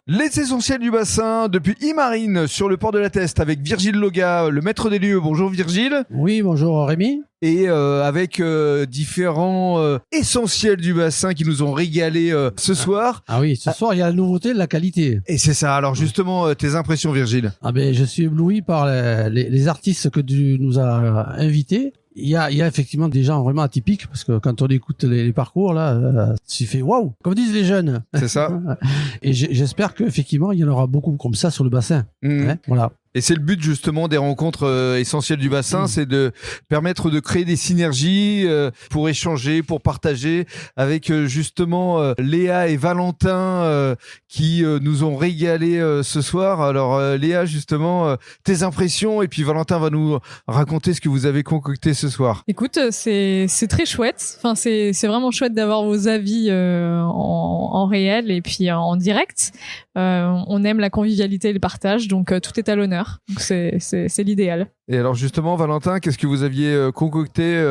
Les essentiels du bassin depuis Immarine sur le port de la Teste avec Virgile Loga, le maître des lieux. Bonjour Virgile. Oui, bonjour Rémi. Et avec différents essentiels du bassin qui nous ont régalé ce soir. Ah oui, ce soir il y a la nouveauté, la qualité. Et c'est ça. Alors justement, tes impressions Virgile? Ah ben, je suis ébloui par les artistes que tu nous as invités. Il y a effectivement des gens vraiment atypiques parce que quand on écoute les parcours là, tu fais waouh, comme disent les jeunes. C'est ça. Et j'espère qu'effectivement il y en aura beaucoup comme ça sur le bassin. Hein, voilà. Et c'est le but justement des rencontres essentielles du bassin, c'est de permettre de créer des synergies pour échanger, pour partager avec justement Léa et Valentin qui nous ont régalé ce soir. Alors Léa, justement, tes impressions et puis Valentin va nous raconter ce que vous avez concocté ce soir. Écoute, c'est très chouette. Enfin, c'est vraiment chouette d'avoir vos avis en réel et puis en direct. On aime la convivialité et le partage, donc tout est à l'honneur. Donc c'est l'idéal. Et alors justement, Valentin, qu'est-ce que vous aviez concocté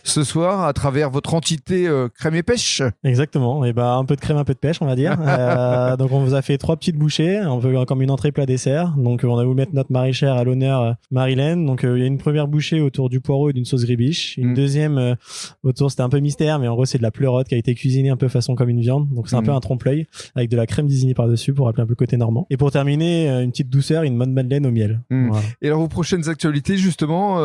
ce soir à travers votre entité crème et pêche? Exactement. Et un peu de crème, un peu de pêche, on va dire. Donc on vous a fait 3 petites bouchées, un peu comme une entrée plat dessert. Donc on a voulu mettre notre maraîchère à l'honneur, Marilène. Donc il y a une première bouchée autour du poireau et d'une sauce gribiche. Une deuxième autour, c'était un peu mystère, mais en gros c'est de la pleurote qui a été cuisinée un peu façon comme une viande. Donc c'est un peu un trompe-l'œil avec de la crème désignée par-dessus pour rappeler un peu le côté normand. Et pour terminer, une petite douceur, une bonne madeleine au miel. Voilà. Et alors vos prochaines actualités justement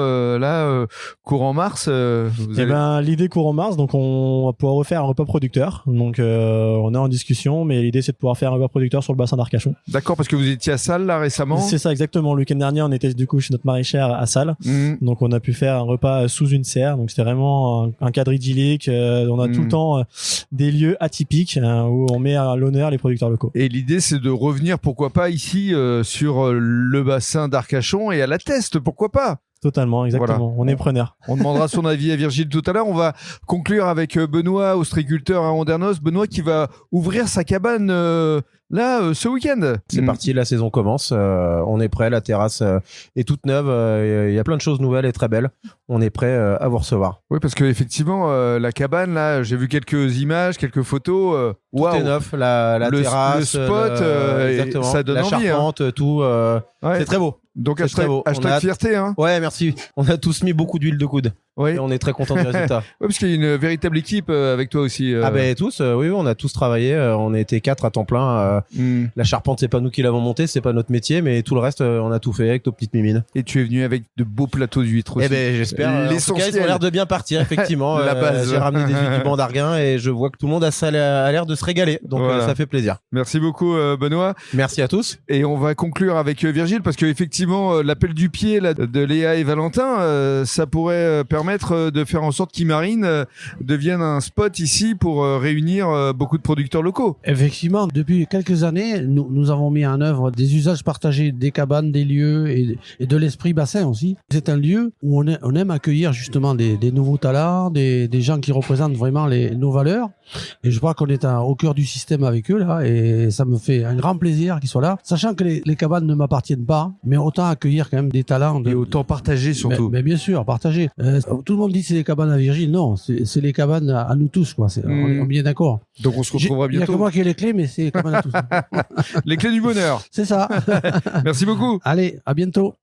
courant mars l'idée courant mars, donc on va pouvoir refaire un repas producteur. Donc on est en discussion, mais l'idée c'est de pouvoir faire un repas producteur sur le bassin d'Arcachon. D'accord, parce que vous étiez à Salles là récemment. C'est ça exactement. Le week-end dernier on était du coup chez notre maraîchère à Salles. Donc on a pu faire un repas sous une serre. Donc c'était vraiment un cadre idyllique. On a tout le temps des lieux atypiques où on met à l'honneur les producteurs locaux. Et l'idée c'est de revenir pourquoi pas ici sur le bassin d'Arcachon et à la Teste, pourquoi pas? Totalement, exactement. Voilà. On est preneur. On demandera son avis à Virgile tout à l'heure. On va conclure avec Benoît, ostréiculteur à Andernos. Benoît qui va ouvrir sa cabane ce week-end. C'est parti, la saison commence. On est prêt, la terrasse est toute neuve. Il y a plein de choses nouvelles et très belles. On est prêt à vous recevoir. Oui, parce que effectivement, la cabane, là, j'ai vu quelques images, quelques photos. Tout est neuf, la terrasse, le spot, ça donne la envie. Charpente, tout. C'est très beau. Donc hashtag fierté, hein. Ouais, merci. On a tous mis beaucoup d'huile de coude. Oui. Et on est très content du résultat. Oui, parce qu'il y a une véritable équipe avec toi aussi. Ah ben tous, oui, on a tous travaillé. On a été 4 à temps plein. La charpente, c'est pas nous qui l'avons montée, c'est pas notre métier, mais tout le reste, on a tout fait avec nos petites mimines. Et tu es venu avec de beaux plateaux d'huîtres aussi. Eh ben j'espère. L'essentiel. En tout cas, ils ont l'air de bien partir, effectivement. La base. J'ai ramené des huîtres du banc d'Arguin et je vois que tout le monde a l'air de se régaler. Donc voilà. Ça fait plaisir. Merci beaucoup, Benoît. Merci à tous. Et on va conclure avec Virgile parce que effectivement, l'appel du pied là, de Léa et Valentin, ça pourrait permettre de faire en sorte qu'Immarine devienne un spot ici pour réunir beaucoup de producteurs locaux. Effectivement, depuis quelques années, nous avons mis en œuvre des usages partagés des cabanes, des lieux et de l'esprit bassin aussi. C'est un lieu où on aime accueillir justement des nouveaux talents, des gens qui représentent vraiment nos valeurs. Et je crois qu'on est au cœur du système avec eux là, et ça me fait un grand plaisir qu'ils soient là, sachant que les cabanes ne m'appartiennent pas, mais autant accueir quand même des talents. Et autant partager surtout. Mais bien sûr, partager. Tout le monde dit que c'est les cabanes à Virgile, non, c'est les cabanes à nous tous, quoi. On est bien d'accord. Donc on se retrouvera bientôt. Il n'y a que moi qui ai les clés, mais c'est les cabanes à tous. Les clés du bonheur. C'est ça. Merci beaucoup. Allez, à bientôt.